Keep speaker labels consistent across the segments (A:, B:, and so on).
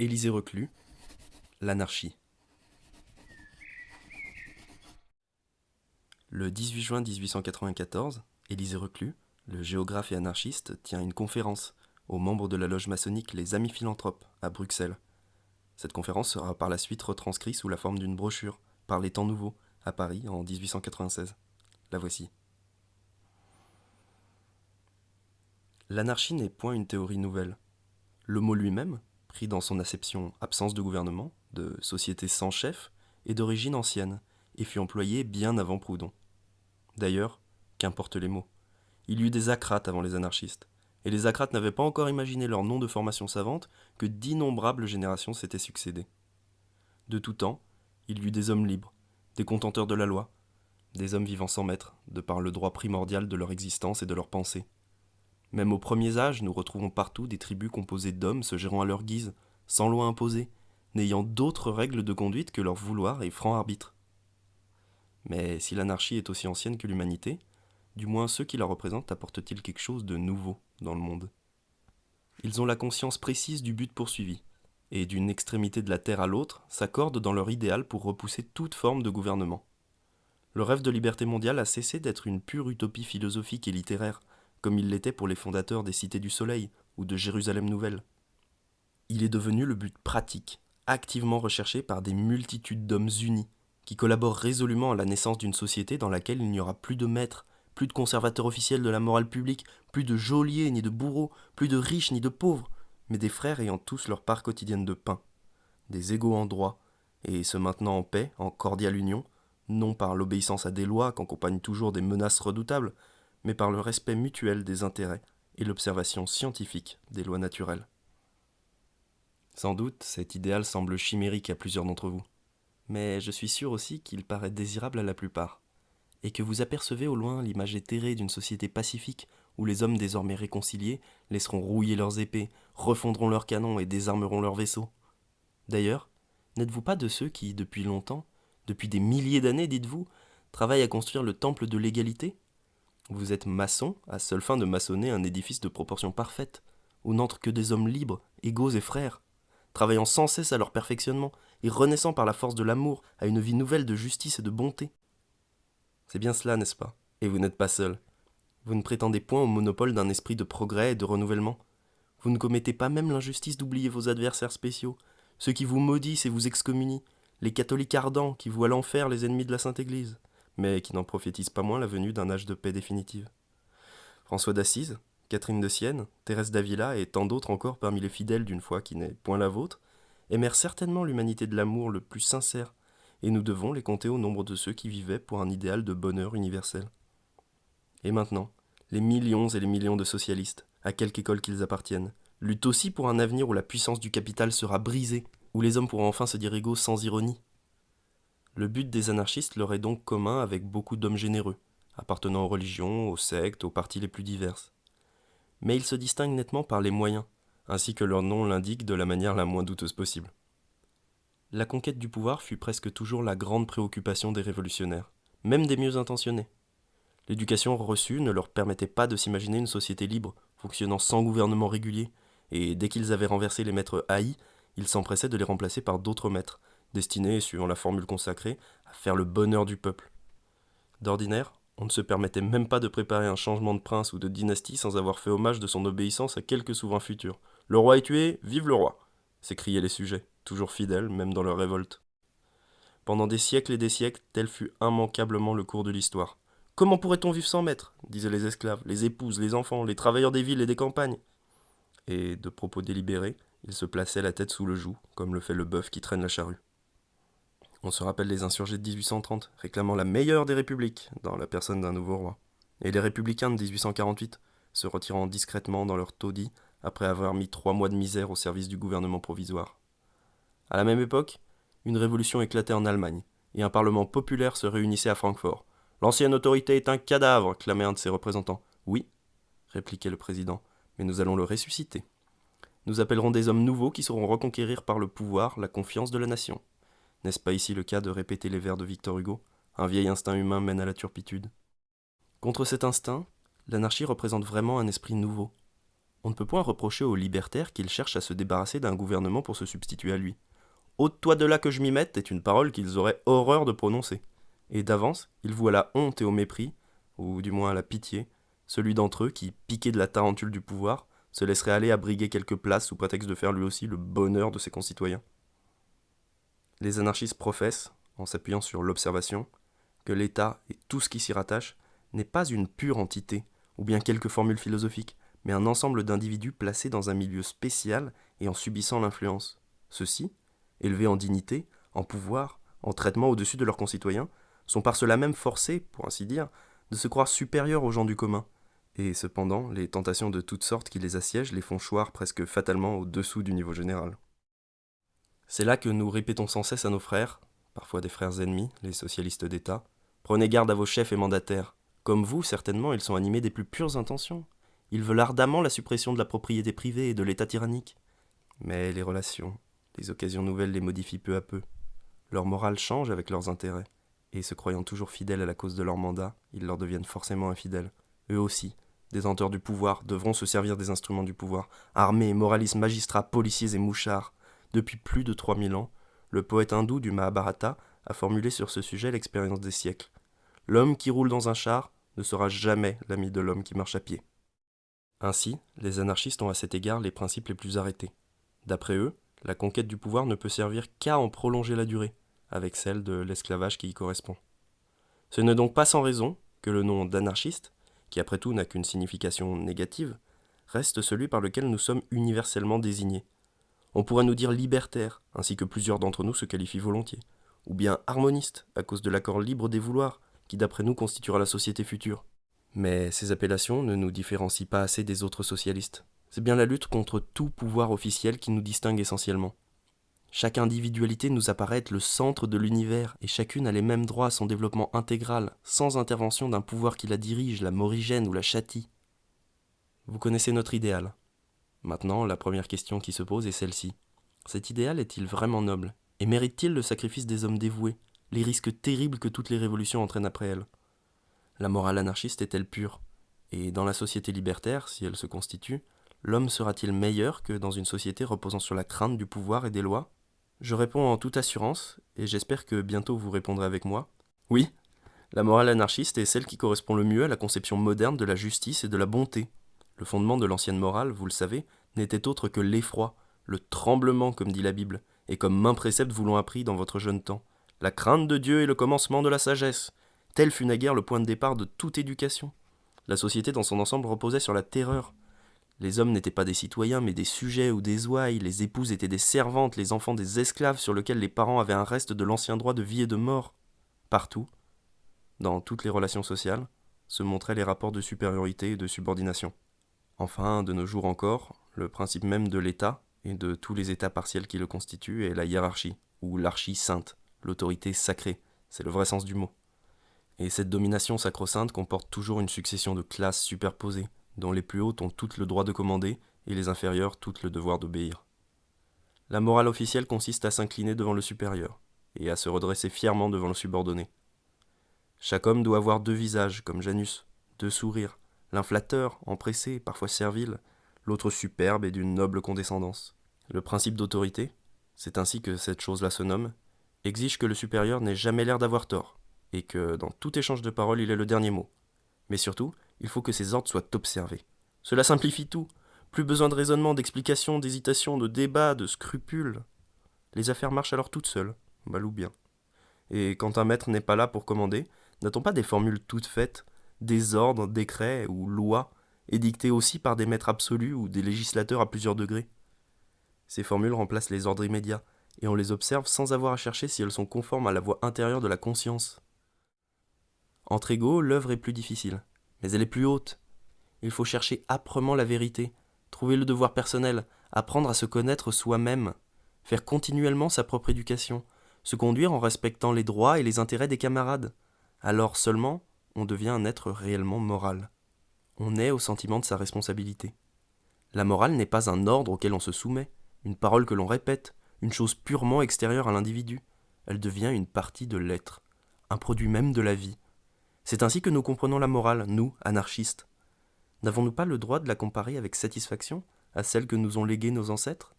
A: Élisée Reclus, l'anarchie. Le 18 juin 1894, Élisée Reclus, le géographe et anarchiste, tient une conférence aux membres de la loge maçonnique Les Amis Philanthropes à Bruxelles. Cette conférence sera par la suite retranscrite sous la forme d'une brochure par Les Temps Nouveaux à Paris en 1896. La voici. L'anarchie n'est point une théorie nouvelle. Le mot lui-même, pris dans son acception absence de gouvernement, de société sans chef, est d'origine ancienne et fut employé bien avant Proudhon. D'ailleurs, qu'importe les mots. Il y eut des acrates avant les anarchistes, et les acrates n'avaient pas encore imaginé leur nom de formation savante que d'innombrables générations s'étaient succédées. De tout temps, il y eut des hommes libres, des contenteurs de la loi, des hommes vivant sans maître, de par le droit primordial de leur existence et de leur pensée. Même aux premiers âges, nous retrouvons partout des tribus composées d'hommes se gérant à leur guise, sans loi imposée, n'ayant d'autres règles de conduite que leur vouloir et franc arbitre. Mais si l'anarchie est aussi ancienne que l'humanité, du moins ceux qui la représentent apportent-ils quelque chose de nouveau dans le monde. Ils ont la conscience précise du but poursuivi, et d'une extrémité de la Terre à l'autre, s'accordent dans leur idéal pour repousser toute forme de gouvernement. Le rêve de liberté mondiale a cessé d'être une pure utopie philosophique et littéraire, comme il l'était pour les fondateurs des Cités du Soleil ou de Jérusalem Nouvelle. Il est devenu le but pratique, activement recherché par des multitudes d'hommes unis, qui collaborent résolument à la naissance d'une société dans laquelle il n'y aura plus de maîtres, plus de conservateurs officiels de la morale publique, plus de geôliers ni de bourreaux, plus de riches ni de pauvres, mais des frères ayant tous leur part quotidienne de pain, des égaux en droit, et se maintenant en paix, en cordiale union, non par l'obéissance à des lois qu'accompagnent toujours des menaces redoutables, mais par le respect mutuel des intérêts et l'observation scientifique des lois naturelles. Sans doute, cet idéal semble chimérique à plusieurs d'entre vous, mais je suis sûr aussi qu'il paraît désirable à la plupart, et que vous apercevez au loin l'image éthérée d'une société pacifique où les hommes désormais réconciliés laisseront rouiller leurs épées, refondront leurs canons et désarmeront leurs vaisseaux. D'ailleurs, n'êtes-vous pas de ceux qui, depuis longtemps, depuis des milliers d'années, dites-vous, travaillent à construire le temple de l'égalité ? Vous êtes maçon à seule fin de maçonner un édifice de proportion parfaite, où n'entrent que des hommes libres, égaux et frères, travaillant sans cesse à leur perfectionnement et renaissant par la force de l'amour à une vie nouvelle de justice et de bonté. C'est bien cela, n'est-ce pas ? Et vous n'êtes pas seul. Vous ne prétendez point au monopole d'un esprit de progrès et de renouvellement. Vous ne commettez pas même l'injustice d'oublier vos adversaires spéciaux, ceux qui vous maudissent et vous excommunient, les catholiques ardents qui voient l'enfer les ennemis de la Sainte Église, mais qui n'en prophétisent pas moins la venue d'un âge de paix définitive. François d'Assise, Catherine de Sienne, Thérèse d'Avila et tant d'autres encore parmi les fidèles d'une foi qui n'est point la vôtre, aimèrent certainement l'humanité de l'amour le plus sincère, et nous devons les compter au nombre de ceux qui vivaient pour un idéal de bonheur universel. Et maintenant, les millions et les millions de socialistes, à quelque école qu'ils appartiennent, luttent aussi pour un avenir où la puissance du capital sera brisée, où les hommes pourront enfin se dire égaux sans ironie. Le but des anarchistes leur est donc commun avec beaucoup d'hommes généreux, appartenant aux religions, aux sectes, aux partis les plus diverses. Mais ils se distinguent nettement par les moyens, ainsi que leur nom l'indique de la manière la moins douteuse possible. La conquête du pouvoir fut presque toujours la grande préoccupation des révolutionnaires, même des mieux intentionnés. L'éducation reçue ne leur permettait pas de s'imaginer une société libre, fonctionnant sans gouvernement régulier, et dès qu'ils avaient renversé les maîtres haïs, ils s'empressaient de les remplacer par d'autres maîtres, destinés, suivant la formule consacrée, à faire le bonheur du peuple. D'ordinaire, on ne se permettait même pas de préparer un changement de prince ou de dynastie sans avoir fait hommage de son obéissance à quelque souverain futur. Le roi est tué, vive le roi s'écriaient les sujets, toujours fidèles, même dans leur révolte. Pendant des siècles et des siècles, tel fut immanquablement le cours de l'histoire. Comment pourrait-on vivre sans maître disaient les esclaves, les épouses, les enfants, les travailleurs des villes et des campagnes. Et, de propos délibérés, ils se plaçaient la tête sous le joug, comme le fait le bœuf qui traîne la charrue. On se rappelle les insurgés de 1830, réclamant la meilleure des républiques, dans la personne d'un nouveau roi. Et les républicains de 1848, se retirant discrètement dans leur taudis, après avoir mis 3 mois de misère au service du gouvernement provisoire. À la même époque, une révolution éclatait en Allemagne, et un parlement populaire se réunissait à Francfort. L'ancienne autorité est un cadavre, clamait un de ses représentants. Oui, répliquait le président, mais nous allons le ressusciter. Nous appellerons des hommes nouveaux qui sauront reconquérir par le pouvoir la confiance de la nation. N'est-ce pas ici le cas de répéter les vers de Victor Hugo ? Un vieil instinct humain mène à la turpitude. Contre cet instinct, l'anarchie représente vraiment un esprit nouveau. On ne peut point reprocher aux libertaires qu'ils cherchent à se débarrasser d'un gouvernement pour se substituer à lui. Ôte-toi de là que je m'y mette est une parole qu'ils auraient horreur de prononcer. Et d'avance, ils vouent à la honte et au mépris, ou du moins à la pitié, celui d'entre eux qui, piqué de la tarentule du pouvoir, se laisserait aller à briguer quelques places sous prétexte de faire lui aussi le bonheur de ses concitoyens. Les anarchistes professent, en s'appuyant sur l'observation, que l'État et tout ce qui s'y rattache n'est pas une pure entité, ou bien quelques formules philosophiques, mais un ensemble d'individus placés dans un milieu spécial et en subissant l'influence. Ceux-ci, élevés en dignité, en pouvoir, en traitement au-dessus de leurs concitoyens, sont par cela même forcés, pour ainsi dire, de se croire supérieurs aux gens du commun. Et cependant, les tentations de toutes sortes qui les assiègent les font choir presque fatalement au-dessous du niveau général. C'est là que nous répétons sans cesse à nos frères, parfois des frères ennemis, les socialistes d'État, prenez garde à vos chefs et mandataires. Comme vous, certainement, ils sont animés des plus pures intentions. Ils veulent ardemment la suppression de la propriété privée et de l'État tyrannique. Mais les relations, les occasions nouvelles les modifient peu à peu. Leur morale change avec leurs intérêts, et se croyant toujours fidèles à la cause de leur mandat, ils leur deviennent forcément infidèles. Eux aussi, détenteurs du pouvoir, devront se servir des instruments du pouvoir, armées, moralistes, magistrats, policiers et mouchards. Depuis plus de 3000 ans, le poète hindou du Mahabharata a formulé sur ce sujet l'expérience des siècles. L'homme qui roule dans un char ne sera jamais l'ami de l'homme qui marche à pied. Ainsi, les anarchistes ont à cet égard les principes les plus arrêtés. D'après eux, la conquête du pouvoir ne peut servir qu'à en prolonger la durée, avec celle de l'esclavage qui y correspond. Ce n'est donc pas sans raison que le nom d'anarchiste, qui après tout n'a qu'une signification négative, reste celui par lequel nous sommes universellement désignés. On pourrait nous dire libertaire, ainsi que plusieurs d'entre nous se qualifient volontiers, ou bien harmoniste, à cause de l'accord libre des vouloirs, qui d'après nous constituera la société future. Mais ces appellations ne nous différencient pas assez des autres socialistes. C'est bien la lutte contre tout pouvoir officiel qui nous distingue essentiellement. Chaque individualité nous apparaît être le centre de l'univers, et chacune a les mêmes droits à son développement intégral, sans intervention d'un pouvoir qui la dirige, la morigène ou la châtie. Vous connaissez notre idéal. Maintenant, la première question qui se pose est celle-ci. Cet idéal est-il vraiment noble? Et mérite-t-il le sacrifice des hommes dévoués, les risques terribles que toutes les révolutions entraînent après elles? La morale anarchiste est-elle pure? Et dans la société libertaire, si elle se constitue, l'homme sera-t-il meilleur que dans une société reposant sur la crainte du pouvoir et des lois? Je réponds en toute assurance, et j'espère que bientôt vous répondrez avec moi. Oui, la morale anarchiste est celle qui correspond le mieux à la conception moderne de la justice et de la bonté. Le fondement de l'ancienne morale, vous le savez, n'était autre que l'effroi, le tremblement, comme dit la Bible, et comme maint précepte vous l'ont appris dans votre jeune temps. La crainte de Dieu est le commencement de la sagesse. Tel fut naguère le point de départ de toute éducation. La société dans son ensemble reposait sur la terreur. Les hommes n'étaient pas des citoyens, mais des sujets ou des ouailles, les épouses étaient des servantes, les enfants des esclaves sur lesquels les parents avaient un reste de l'ancien droit de vie et de mort. Partout, dans toutes les relations sociales, se montraient les rapports de supériorité et de subordination. Enfin, de nos jours encore, le principe même de l'État, et de tous les États partiels qui le constituent, est la hiérarchie, ou l'archie sainte, l'autorité sacrée, c'est le vrai sens du mot. Et cette domination sacro-sainte comporte toujours une succession de classes superposées, dont les plus hautes ont toutes le droit de commander, et les inférieures toutes le devoir d'obéir. La morale officielle consiste à s'incliner devant le supérieur, et à se redresser fièrement devant le subordonné. Chaque homme doit avoir deux visages, comme Janus, deux sourires, l'un flatteur, empressé, parfois servile, l'autre superbe et d'une noble condescendance. Le principe d'autorité, c'est ainsi que cette chose-là se nomme, exige que le supérieur n'ait jamais l'air d'avoir tort, et que dans tout échange de paroles il ait le dernier mot. Mais surtout, il faut que ses ordres soient observés. Cela simplifie tout. Plus besoin de raisonnement, d'explication, d'hésitation, de débat, de scrupules. Les affaires marchent alors toutes seules, mal ou bien. Et quand un maître n'est pas là pour commander, n'a-t-on pas des formules toutes faites, des ordres, décrets ou lois, édictés aussi par des maîtres absolus ou des législateurs à plusieurs degrés? Ces formules remplacent les ordres immédiats, et on les observe sans avoir à chercher si elles sont conformes à la voix intérieure de la conscience. Entre égaux, l'œuvre est plus difficile, mais elle est plus haute. Il faut chercher âprement la vérité, trouver le devoir personnel, apprendre à se connaître soi-même, faire continuellement sa propre éducation, se conduire en respectant les droits et les intérêts des camarades. Alors seulement, on devient un être réellement moral. On est au sentiment de sa responsabilité. La morale n'est pas un ordre auquel on se soumet, une parole que l'on répète, une chose purement extérieure à l'individu. Elle devient une partie de l'être, un produit même de la vie. C'est ainsi que nous comprenons la morale, nous, anarchistes. N'avons-nous pas le droit de la comparer avec satisfaction à celle que nous ont léguée nos ancêtres?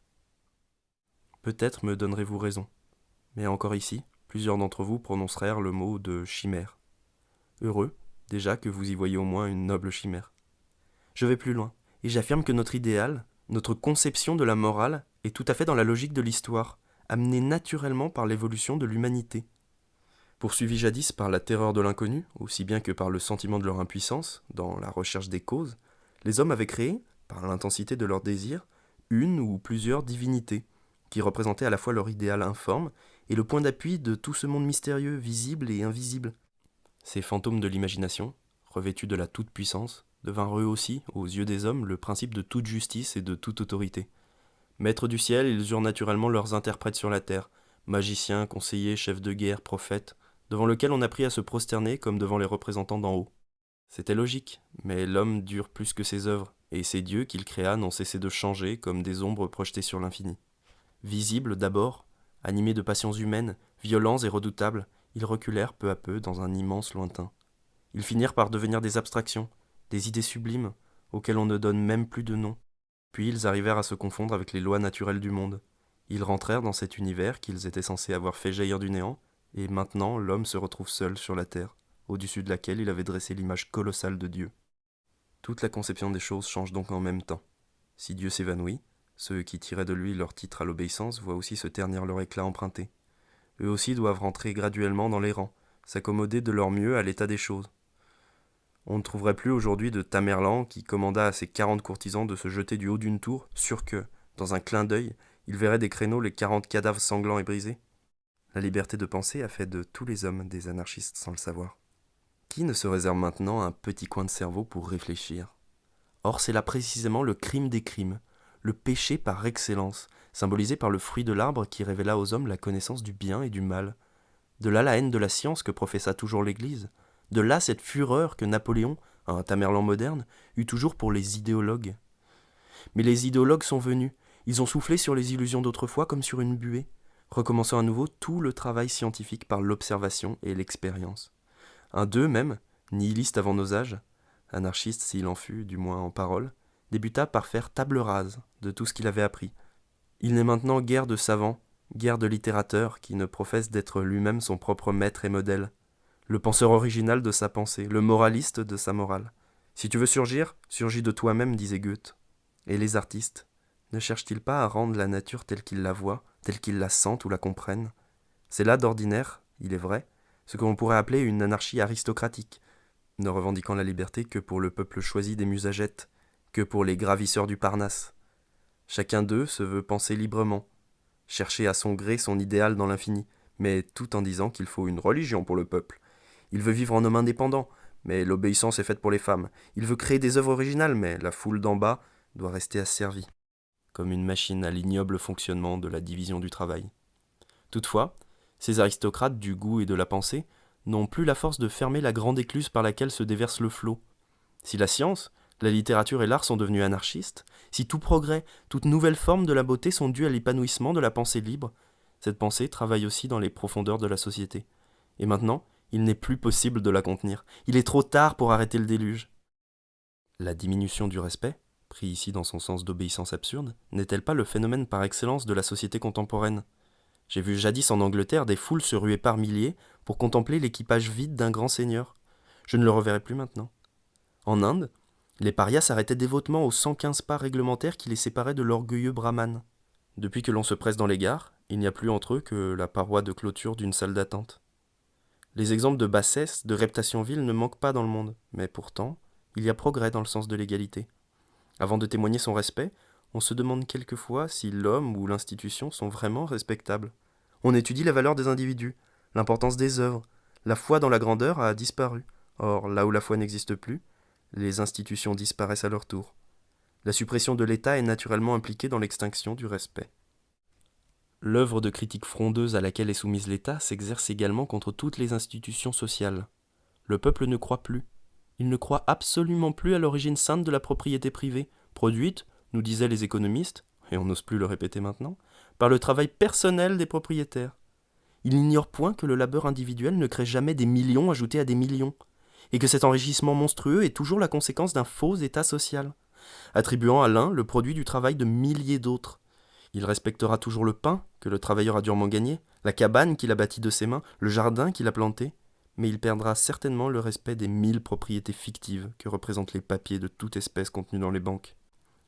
A: Peut-être me donnerez-vous raison, mais encore ici, plusieurs d'entre vous prononcèrent le mot de chimère. Heureux, déjà que vous y voyez au moins une noble chimère. Je vais plus loin, et j'affirme que notre idéal, notre conception de la morale, est tout à fait dans la logique de l'histoire, amenée naturellement par l'évolution de l'humanité. Poursuivis jadis par la terreur de l'inconnu, aussi bien que par le sentiment de leur impuissance, dans la recherche des causes, les hommes avaient créé, par l'intensité de leurs désirs, une ou plusieurs divinités, qui représentaient à la fois leur idéal informe et le point d'appui de tout ce monde mystérieux, visible et invisible. Ces fantômes de l'imagination, revêtus de la toute-puissance, devinrent eux aussi, aux yeux des hommes, le principe de toute justice et de toute autorité. Maîtres du ciel, ils eurent naturellement leurs interprètes sur la terre, magiciens, conseillers, chefs de guerre, prophètes, devant lesquels on apprit à se prosterner comme devant les représentants d'en haut. C'était logique, mais l'homme dure plus que ses œuvres, et ces dieux qu'il créa n'ont cessé de changer comme des ombres projetées sur l'infini. Visibles d'abord, animés de passions humaines, violents et redoutables, ils reculèrent peu à peu dans un immense lointain. Ils finirent par devenir des abstractions, des idées sublimes, auxquelles on ne donne même plus de nom. Puis ils arrivèrent à se confondre avec les lois naturelles du monde. Ils rentrèrent dans cet univers qu'ils étaient censés avoir fait jaillir du néant, et maintenant l'homme se retrouve seul sur la terre, au-dessus de laquelle il avait dressé l'image colossale de Dieu. Toute la conception des choses change donc en même temps. Si Dieu s'évanouit, ceux qui tiraient de lui leur titre à l'obéissance voient aussi se ternir leur éclat emprunté. Eux aussi doivent rentrer graduellement dans les rangs, s'accommoder de leur mieux à l'état des choses. On ne trouverait plus aujourd'hui de Tamerlan qui commanda à ses 40 courtisans de se jeter du haut d'une tour, sûr que, dans un clin d'œil, ils verraient des créneaux les 40 cadavres sanglants et brisés. La liberté de penser a fait de tous les hommes des anarchistes sans le savoir. Qui ne se réserve maintenant un petit coin de cerveau pour réfléchir? Or, c'est là précisément le crime des crimes, le péché par excellence, symbolisé par le fruit de l'arbre qui révéla aux hommes la connaissance du bien et du mal. De là la haine de la science que professa toujours l'Église. De là cette fureur que Napoléon, un Tamerlan moderne, eut toujours pour les idéologues. Mais les idéologues sont venus, ils ont soufflé sur les illusions d'autrefois comme sur une buée, recommençant à nouveau tout le travail scientifique par l'observation et l'expérience. Un d'eux même, nihiliste avant nos âges, anarchiste s'il en fut, du moins en parole, débuta par faire table rase de tout ce qu'il avait appris. Il n'est maintenant guère de savant, guère de littérateur qui ne professe d'être lui-même son propre maître et modèle, le penseur original de sa pensée, le moraliste de sa morale. Si tu veux surgir, surgis de toi-même, disait Goethe. Et les artistes, ne cherchent-ils pas à rendre la nature telle qu'ils la voient, telle qu'ils la sentent ou la comprennent? C'est là d'ordinaire, il est vrai, ce que l'on pourrait appeler une anarchie aristocratique, ne revendiquant la liberté que pour le peuple choisi des musagettes, que pour les gravisseurs du Parnasse. Chacun d'eux se veut penser librement, chercher à son gré son idéal dans l'infini, mais tout en disant qu'il faut une religion pour le peuple. Il veut vivre en homme indépendant, mais l'obéissance est faite pour les femmes. Il veut créer des œuvres originales, mais la foule d'en bas doit rester asservie, comme une machine à l'ignoble fonctionnement de la division du travail. Toutefois, ces aristocrates du goût et de la pensée n'ont plus la force de fermer la grande écluse par laquelle se déverse le flot. Si la science, la littérature et l'art sont devenus anarchistes, si tout progrès, toute nouvelle forme de la beauté sont dus à l'épanouissement de la pensée libre, cette pensée travaille aussi dans les profondeurs de la société. Et maintenant, il n'est plus possible de la contenir. Il est trop tard pour arrêter le déluge. La diminution du respect, pris ici dans son sens d'obéissance absurde, n'est-elle pas le phénomène par excellence de la société contemporaine? J'ai vu jadis en Angleterre des foules se ruer par milliers pour contempler l'équipage vide d'un grand seigneur. Je ne le reverrai plus maintenant. En Inde, les parias s'arrêtaient dévotement aux 115 pas réglementaires qui les séparaient de l'orgueilleux brahman. Depuis que l'on se presse dans les gares, il n'y a plus entre eux que la paroi de clôture d'une salle d'attente. Les exemples de bassesse, de reptation vile ne manquent pas dans le monde, mais pourtant, il y a progrès dans le sens de l'égalité. Avant de témoigner son respect, on se demande quelquefois si l'homme ou l'institution sont vraiment respectables. On étudie la valeur des individus, l'importance des œuvres, la foi dans la grandeur a disparu. Or, là où la foi n'existe plus, les institutions disparaissent à leur tour. La suppression de l'État est naturellement impliquée dans l'extinction du respect. L'œuvre de critique frondeuse à laquelle est soumise l'État s'exerce également contre toutes les institutions sociales. Le peuple ne croit plus. Il ne croit absolument plus à l'origine sainte de la propriété privée, produite, nous disaient les économistes, et on n'ose plus le répéter maintenant, par le travail personnel des propriétaires. Il n'ignore point que le labeur individuel ne crée jamais des millions ajoutés à des millions. et que cet enrichissement monstrueux est toujours la conséquence d'un faux état social, attribuant à l'un le produit du travail de milliers d'autres. Il respectera toujours le pain que le travailleur a durement gagné, la cabane qu'il a bâtie de ses mains, le jardin qu'il a planté, mais il perdra certainement le respect des 1000 propriétés fictives que représentent les papiers de toute espèce contenus dans les banques.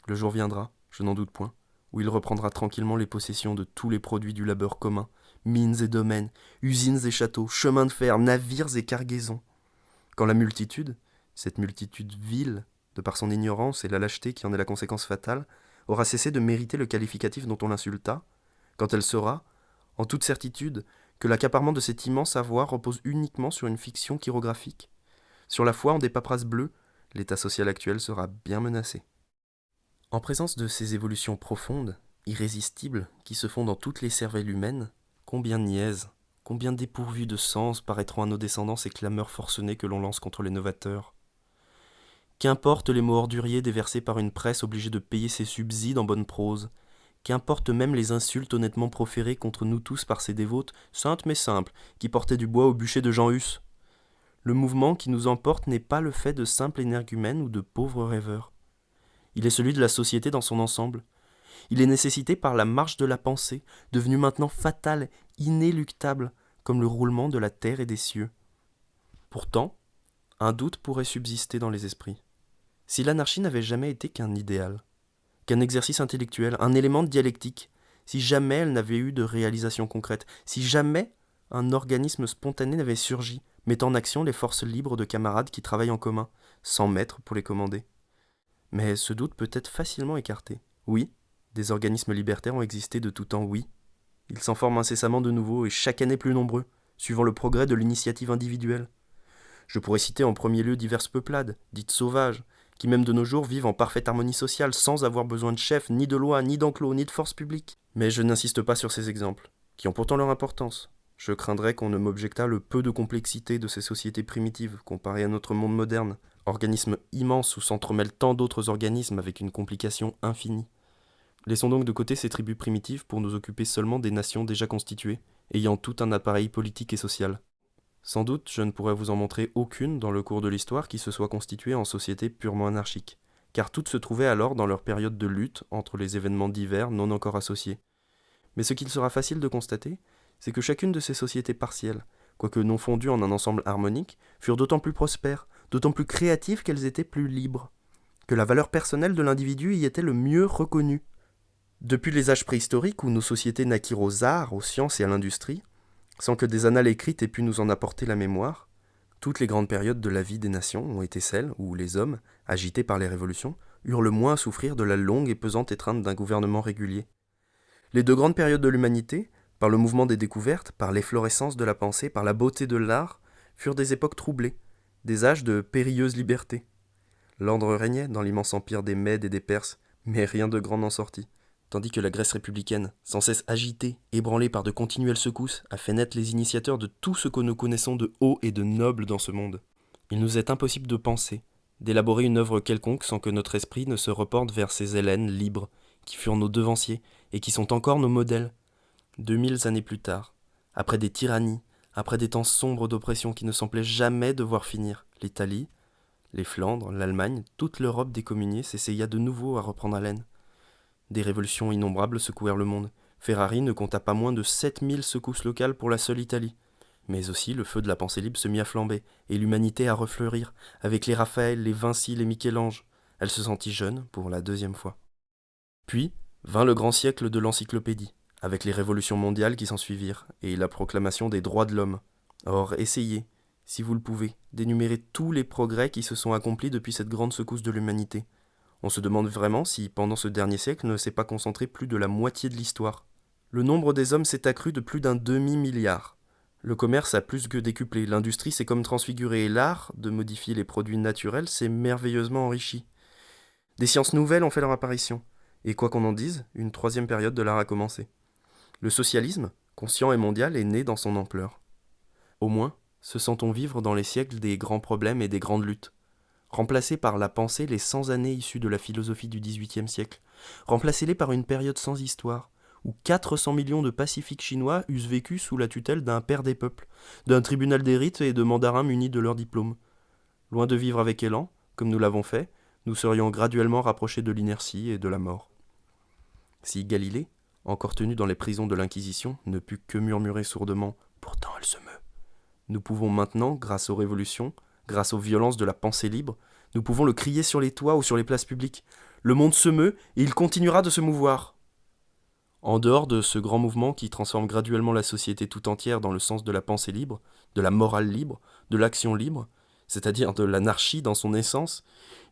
A: Le jour viendra, je n'en doute point, où il reprendra tranquillement les possessions de tous les produits du labeur commun, mines et domaines, usines et châteaux, chemins de fer, navires et cargaisons. Quand la multitude, cette multitude vile, de par son ignorance et la lâcheté qui en est la conséquence fatale, aura cessé de mériter le qualificatif dont on l'insulta, quand elle saura, en toute certitude, que l'accaparement de cet immense savoir repose uniquement sur une fiction chirographique, sur la foi en des paperasses bleues, l'état social actuel sera bien menacé. En présence de ces évolutions profondes, irrésistibles, qui se font dans toutes les cervelles humaines, combien de niaises, combien dépourvues de sens paraîtront à nos descendants ces clameurs forcenées que l'on lance contre les novateurs. Qu'importe les mots orduriers déversés par une presse obligée de payer ses subsides en bonne prose, qu'importe même les insultes honnêtement proférées contre nous tous par ces dévotes, saintes mais simples, qui portaient du bois au bûcher de Jean Hus. Le mouvement qui nous emporte n'est pas le fait de simples énergumènes ou de pauvres rêveurs. Il est celui de la société dans son ensemble. Il est nécessité par la marche de la pensée, devenue maintenant fatale, inéluctable, comme le roulement de la terre et des cieux. Pourtant, un doute pourrait subsister dans les esprits. Si l'anarchie n'avait jamais été qu'un idéal, qu'un exercice intellectuel, un élément de dialectique, si jamais elle n'avait eu de réalisation concrète, si jamais un organisme spontané n'avait surgi, mettant en action les forces libres de camarades qui travaillent en commun, sans maître pour les commander. Mais ce doute peut être facilement écarté. Oui, des organismes libertaires ont existé de tout temps, oui. Ils s'en forment incessamment de nouveaux et chaque année plus nombreux, suivant le progrès de l'initiative individuelle. Je pourrais citer en premier lieu diverses peuplades, dites sauvages, qui même de nos jours vivent en parfaite harmonie sociale sans avoir besoin de chefs, ni de lois, ni d'enclos, ni de forces publiques. Mais je n'insiste pas sur ces exemples, qui ont pourtant leur importance. Je craindrais qu'on ne m'objectât le peu de complexité de ces sociétés primitives comparées à notre monde moderne, organisme immense où s'entremêlent tant d'autres organismes avec une complication infinie. Laissons donc de côté ces tribus primitives pour nous occuper seulement des nations déjà constituées, ayant tout un appareil politique et social. Sans doute, je ne pourrais vous en montrer aucune dans le cours de l'histoire qui se soit constituée en société purement anarchique, car toutes se trouvaient alors dans leur période de lutte entre les événements divers non encore associés. Mais ce qu'il sera facile de constater, c'est que chacune de ces sociétés partielles, quoique non fondues en un ensemble harmonique, furent d'autant plus prospères, d'autant plus créatives qu'elles étaient plus libres, que la valeur personnelle de l'individu y était le mieux reconnue. Depuis les âges préhistoriques où nos sociétés naquirent aux arts, aux sciences et à l'industrie, sans que des annales écrites aient pu nous en apporter la mémoire, toutes les grandes périodes de la vie des nations ont été celles où les hommes, agités par les révolutions, eurent le moins à souffrir de la longue et pesante étreinte d'un gouvernement régulier. Les deux grandes périodes de l'humanité, par le mouvement des découvertes, par l'efflorescence de la pensée, par la beauté de l'art, furent des époques troublées, des âges de périlleuse liberté. L'ordre régnait dans l'immense empire des Mèdes et des Perses, mais rien de grand n'en sortit. Tandis que la Grèce républicaine, sans cesse agitée, ébranlée par de continuelles secousses, a fait naître les initiateurs de tout ce que nous connaissons de haut et de noble dans ce monde. Il nous est impossible de penser, d'élaborer une œuvre quelconque sans que notre esprit ne se reporte vers ces Hellènes libres, qui furent nos devanciers, et qui sont encore nos modèles. 2000 années plus tard, après des tyrannies, après des temps sombres d'oppression qui ne semblaient jamais devoir finir, l'Italie, les Flandres, l'Allemagne, toute l'Europe décommuniée s'essaya de nouveau à reprendre haleine. Des révolutions innombrables secouèrent le monde. Ferrari ne compta pas moins de 7000 secousses locales pour la seule Italie. Mais aussi le feu de la pensée libre se mit à flamber, et l'humanité à refleurir, avec les Raphaël, les Vinci, les Michel-Ange. Elle se sentit jeune pour la deuxième fois. Puis vint le grand siècle de l'encyclopédie, avec les révolutions mondiales qui s'ensuivirent, et la proclamation des droits de l'homme. Or, essayez, si vous le pouvez, d'énumérer tous les progrès qui se sont accomplis depuis cette grande secousse de l'humanité. On se demande vraiment si, pendant ce dernier siècle, ne s'est pas concentré plus de la moitié de l'histoire. Le nombre des hommes s'est accru de plus d'un demi-milliard. Le commerce a plus que décuplé, l'industrie s'est comme transfigurée et l'art, de modifier les produits naturels, s'est merveilleusement enrichi. Des sciences nouvelles ont fait leur apparition, et quoi qu'on en dise, une troisième période de l'art a commencé. Le socialisme, conscient et mondial, est né dans son ampleur. Au moins, se sent-on vivre dans les siècles des grands problèmes et des grandes luttes. Remplacez par la pensée les 100 années issues de la philosophie du XVIIIe siècle. Remplacez-les par une période sans histoire, où 400 millions de pacifiques chinois eussent vécu sous la tutelle d'un père des peuples, d'un tribunal des rites et de mandarins munis de leurs diplômes. Loin de vivre avec élan, comme nous l'avons fait, nous serions graduellement rapprochés de l'inertie et de la mort. Si Galilée, encore tenu dans les prisons de l'Inquisition, ne put que murmurer sourdement « Pourtant elle se meut », nous pouvons maintenant, grâce aux révolutions, grâce aux violences de la pensée libre, nous pouvons le crier sur les toits ou sur les places publiques. Le monde se meut et il continuera de se mouvoir. En dehors de ce grand mouvement qui transforme graduellement la société tout entière dans le sens de la pensée libre, de la morale libre, de l'action libre, c'est-à-dire de l'anarchie dans son essence,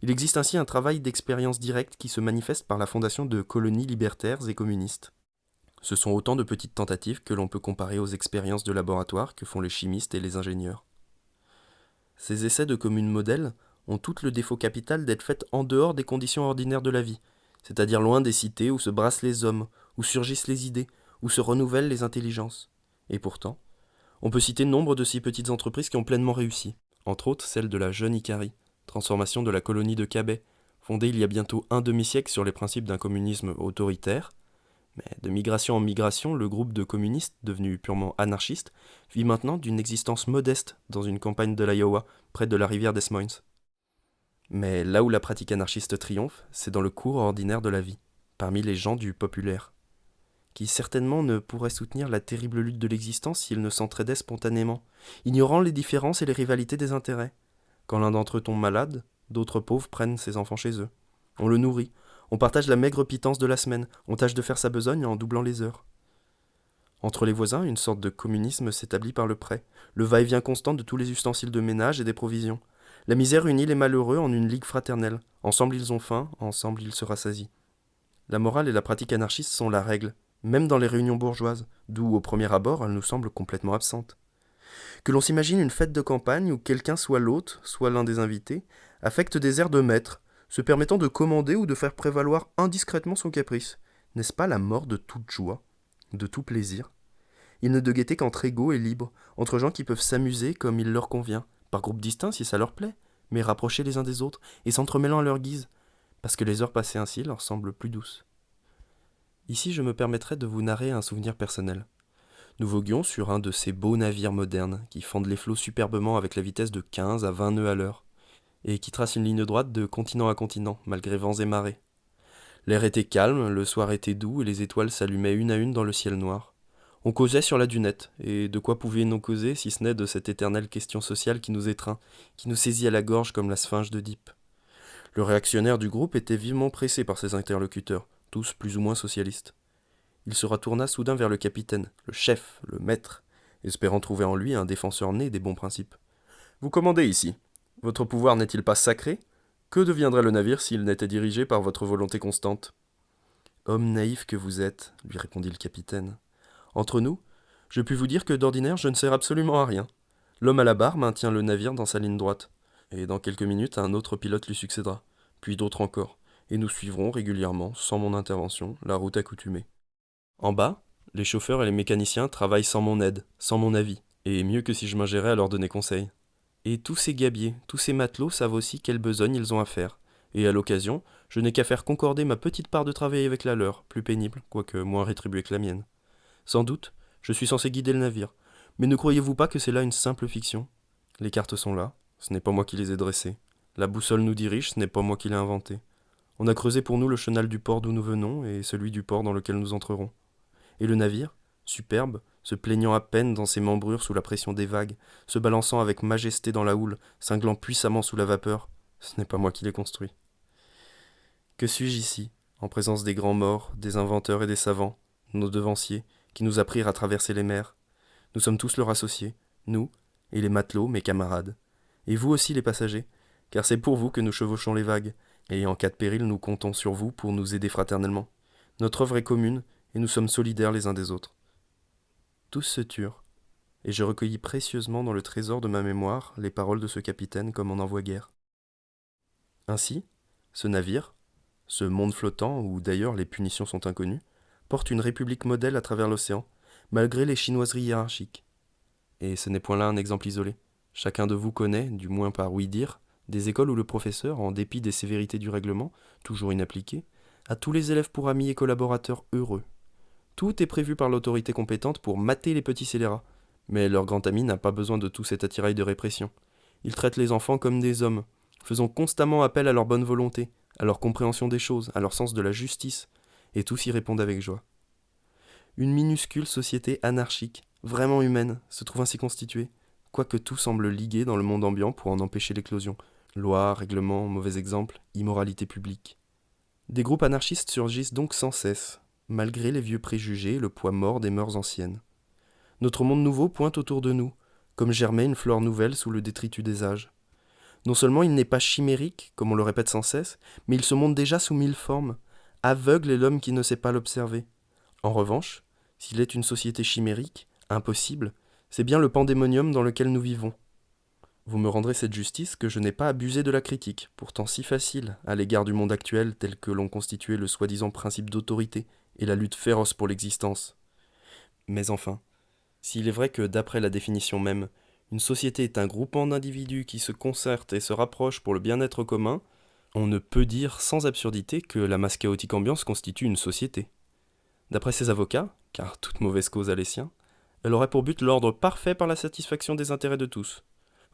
A: il existe ainsi un travail d'expérience directe qui se manifeste par la fondation de colonies libertaires et communistes. Ce sont autant de petites tentatives que l'on peut comparer aux expériences de laboratoire que font les chimistes et les ingénieurs. Ces essais de communes modèles ont tout le défaut capital d'être faits en dehors des conditions ordinaires de la vie, c'est-à-dire loin des cités où se brassent les hommes, où surgissent les idées, où se renouvellent les intelligences. Et pourtant, on peut citer nombre de ces petites entreprises qui ont pleinement réussi, entre autres celle de la jeune Icari, transformation de la colonie de Cabet, fondée il y a bientôt un demi-siècle sur les principes d'un communisme autoritaire. Mais de migration en migration, le groupe de communistes, devenu purement anarchiste, vit maintenant d'une existence modeste dans une campagne de l'Iowa, près de la rivière des Moines. Mais là où la pratique anarchiste triomphe, c'est dans le cours ordinaire de la vie, parmi les gens du populaire, qui certainement ne pourraient soutenir la terrible lutte de l'existence s'ils ne s'entraidaient spontanément, ignorant les différences et les rivalités des intérêts. Quand l'un d'entre eux tombe malade, d'autres pauvres prennent ses enfants chez eux. On le nourrit, on partage la maigre pitance de la semaine, on tâche de faire sa besogne en doublant les heures. Entre les voisins, une sorte de communisme s'établit par le prêt, le va-et-vient constant de tous les ustensiles de ménage et des provisions. La misère unit les malheureux en une ligue fraternelle. Ensemble ils ont faim, ensemble ils se rassasient. La morale et la pratique anarchiste sont la règle, même dans les réunions bourgeoises, d'où au premier abord elles nous semblent complètement absentes. Que l'on s'imagine une fête de campagne où quelqu'un, soit l'hôte, soit l'un des invités, affecte des airs de maître, se permettant de commander ou de faire prévaloir indiscrètement son caprice. N'est-ce pas la mort de toute joie, de tout plaisir? Il n'est de gaieté qu'entre égaux et libres, entre gens qui peuvent s'amuser comme il leur convient, par groupes distincts si ça leur plaît, mais rapprochés les uns des autres et s'entremêlant à leur guise, parce que les heures passées ainsi leur semblent plus douces. Ici je me permettrai de vous narrer un souvenir personnel. Nous voguions sur un de ces beaux navires modernes qui fendent les flots superbement avec la vitesse de 15 à 20 nœuds à l'heure, et qui tracent une ligne droite de continent à continent, malgré vents et marées. L'air était calme, le soir était doux et les étoiles s'allumaient une à une dans le ciel noir. On causait sur la dunette, et de quoi pouvions-nous causer si ce n'est de cette éternelle question sociale qui nous étreint, qui nous saisit à la gorge comme la sphinge d'Oedipe. Le réactionnaire du groupe était vivement pressé par ses interlocuteurs, tous plus ou moins socialistes. Il se retourna soudain vers le capitaine, le chef, le maître, espérant trouver en lui un défenseur né des bons principes. « Vous commandez ici. Votre pouvoir n'est-il pas sacré? Que deviendrait le navire s'il n'était dirigé par votre volonté constante ?»« Homme naïf que vous êtes, lui répondit le capitaine. Entre nous, je puis vous dire que d'ordinaire je ne sers absolument à rien. L'homme à la barre maintient le navire dans sa ligne droite, et dans quelques minutes un autre pilote lui succédera, puis d'autres encore, et nous suivrons régulièrement, sans mon intervention, la route accoutumée. En bas, les chauffeurs et les mécaniciens travaillent sans mon aide, sans mon avis, et mieux que si je m'ingérais à leur donner conseil. Et tous ces gabiers, tous ces matelots savent aussi quelle besogne ils ont à faire, et à l'occasion, je n'ai qu'à faire concorder ma petite part de travail avec la leur, plus pénible, quoique moins rétribuée que la mienne. Sans doute, je suis censé guider le navire, mais ne croyez-vous pas que c'est là une simple fiction? Les cartes sont là, ce n'est pas moi qui les ai dressées. La boussole nous dirige, ce n'est pas moi qui l'ai inventée. On a creusé pour nous le chenal du port d'où nous venons et celui du port dans lequel nous entrerons. Et le navire, superbe, se plaignant à peine dans ses membrures sous la pression des vagues, se balançant avec majesté dans la houle, cinglant puissamment sous la vapeur, ce n'est pas moi qui l'ai construit. Que suis-je ici, en présence des grands morts, des inventeurs et des savants, nos devanciers, qui nous apprirent à traverser les mers? Nous sommes tous leurs associés, nous, et les matelots, mes camarades. Et vous aussi les passagers, car c'est pour vous que nous chevauchons les vagues, et en cas de péril nous comptons sur vous pour nous aider fraternellement. Notre œuvre est commune, et nous sommes solidaires les uns des autres. Tous se turent, et je recueillis précieusement dans le trésor de ma mémoire les paroles de ce capitaine comme on n'en voit guère. Ainsi, ce navire, ce monde flottant où d'ailleurs les punitions sont inconnues, porte une république modèle à travers l'océan, malgré les chinoiseries hiérarchiques. Et ce n'est point là un exemple isolé. Chacun de vous connaît, du moins par ouï-dire, des écoles où le professeur, en dépit des sévérités du règlement, toujours inappliquées, a tous les élèves pour amis et collaborateurs heureux. Tout est prévu par l'autorité compétente pour mater les petits scélérats, mais leur grand ami n'a pas besoin de tout cet attirail de répression. Ils traitent les enfants comme des hommes, faisant constamment appel à leur bonne volonté, à leur compréhension des choses, à leur sens de la justice, et tous y répondent avec joie. Une minuscule société anarchique, vraiment humaine, se trouve ainsi constituée, quoique tout semble ligué dans le monde ambiant pour en empêcher l'éclosion. Lois, règlements, mauvais exemples, immoralité publique. Des groupes anarchistes surgissent donc sans cesse, malgré les vieux préjugés et le poids mort des mœurs anciennes. Notre monde nouveau pointe autour de nous, comme germait une fleur nouvelle sous le détritus des âges. Non seulement il n'est pas chimérique, comme on le répète sans cesse, mais il se montre déjà sous 1000 formes. Aveugle est l'homme qui ne sait pas l'observer. En revanche, s'il est une société chimérique, impossible, c'est bien le pandémonium dans lequel nous vivons. Vous me rendrez cette justice que je n'ai pas abusé de la critique, pourtant si facile, à l'égard du monde actuel tel que l'ont constitué le soi-disant principe d'autorité et la lutte féroce pour l'existence. Mais enfin, s'il est vrai que, d'après la définition même, une société est un groupement d'individus qui se concertent et se rapprochent pour le bien-être commun, on ne peut dire sans absurdité que la masse chaotique ambiance constitue une société. D'après ses avocats, car toute mauvaise cause a les siens, elle aurait pour but l'ordre parfait par la satisfaction des intérêts de tous.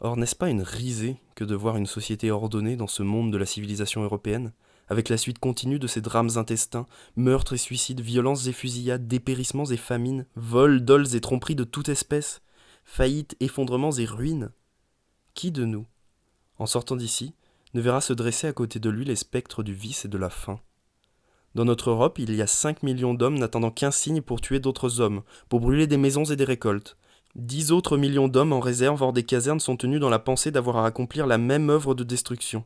A: Or, n'est-ce pas une risée que de voir une société ordonnée dans ce monde de la civilisation européenne, avec la suite continue de ces drames intestins, meurtres et suicides, violences et fusillades, dépérissements et famines, vols, dols et tromperies de toute espèce, faillites, effondrements et ruines? Qui de nous, en sortant d'ici, ne verra se dresser à côté de lui les spectres du vice et de la faim? Dans notre Europe, il y a 5 millions d'hommes n'attendant qu'un signe pour tuer d'autres hommes, pour brûler des maisons et des récoltes. 10 autres millions d'hommes en réserve hors des casernes sont tenus dans la pensée d'avoir à accomplir la même œuvre de destruction.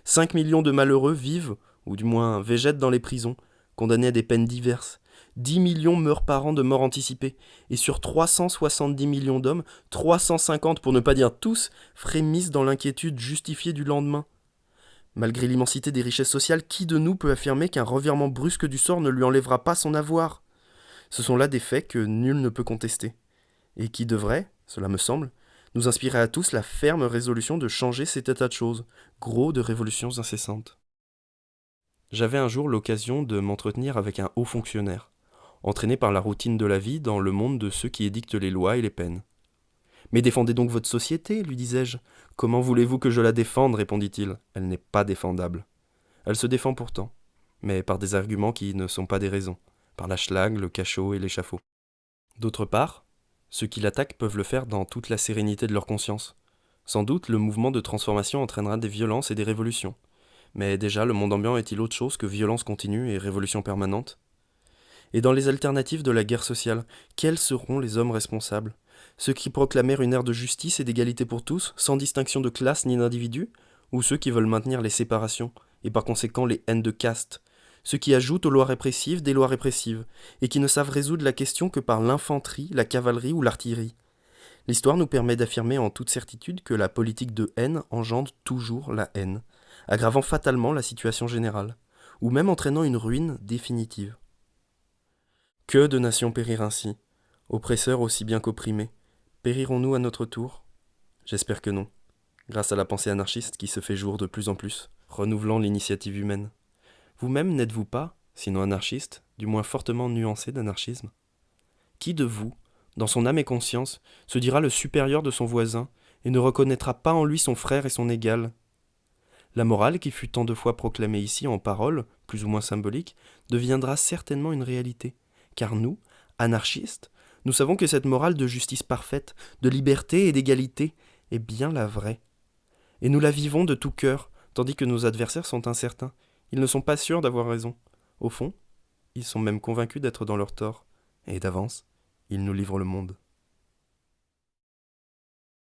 A: 5 millions de malheureux vivent, ou du moins végètent dans les prisons, condamnés à des peines diverses. 10 millions meurent par an de mort anticipée, et sur 370 millions d'hommes, 350 pour ne pas dire tous, frémissent dans l'inquiétude justifiée du lendemain. Malgré l'immensité des richesses sociales, qui de nous peut affirmer qu'un revirement brusque du sort ne lui enlèvera pas son avoir? Ce sont là des faits que nul ne peut contester, et qui devraient, cela me semble, nous inspirer à tous la ferme résolution de changer cet état de choses, gros de révolutions incessantes. J'avais un jour l'occasion de m'entretenir avec un haut fonctionnaire, entraîné par la routine de la vie dans le monde de ceux qui édictent les lois et les peines. « Mais défendez donc votre société, lui disais-je. Comment voulez-vous que je la défende, répondit-il. Elle n'est pas défendable. Elle se défend pourtant, mais par des arguments qui ne sont pas des raisons, par la schlag, le cachot et l'échafaud. D'autre part, ceux qui l'attaquent peuvent le faire dans toute la sérénité de leur conscience. Sans doute, le mouvement de transformation entraînera des violences et des révolutions. Mais déjà, le monde ambiant est-il autre chose que violence continue et révolution permanente? Et dans les alternatives de la guerre sociale, quels seront les hommes responsables? Ceux qui proclamèrent une ère de justice et d'égalité pour tous, sans distinction de classe ni d'individu? Ou ceux qui veulent maintenir les séparations, et par conséquent les haines de caste? Ceux qui ajoutent aux lois répressives des lois répressives, et qui ne savent résoudre la question que par l'infanterie, la cavalerie ou l'artillerie? L'histoire nous permet d'affirmer en toute certitude que la politique de haine engendre toujours la haine, aggravant fatalement la situation générale, ou même entraînant une ruine définitive. Que de nations périrent ainsi, oppresseurs aussi bien qu'opprimés. Périrons-nous à notre tour? J'espère que non, grâce à la pensée anarchiste qui se fait jour de plus en plus, renouvelant l'initiative humaine. Vous-même n'êtes-vous pas, sinon anarchiste, du moins fortement nuancé d'anarchisme? Qui de vous, dans son âme et conscience, se dira le supérieur de son voisin et ne reconnaîtra pas en lui son frère et son égal? La morale qui fut tant de fois proclamée ici en paroles, plus ou moins symboliques, deviendra certainement une réalité, car nous, anarchistes, nous savons que cette morale de justice parfaite, de liberté et d'égalité est bien la vraie. Et nous la vivons de tout cœur, tandis que nos adversaires sont incertains. Ils ne sont pas sûrs d'avoir raison. Au fond, ils sont même convaincus d'être dans leur tort. Et d'avance, ils nous livrent le monde.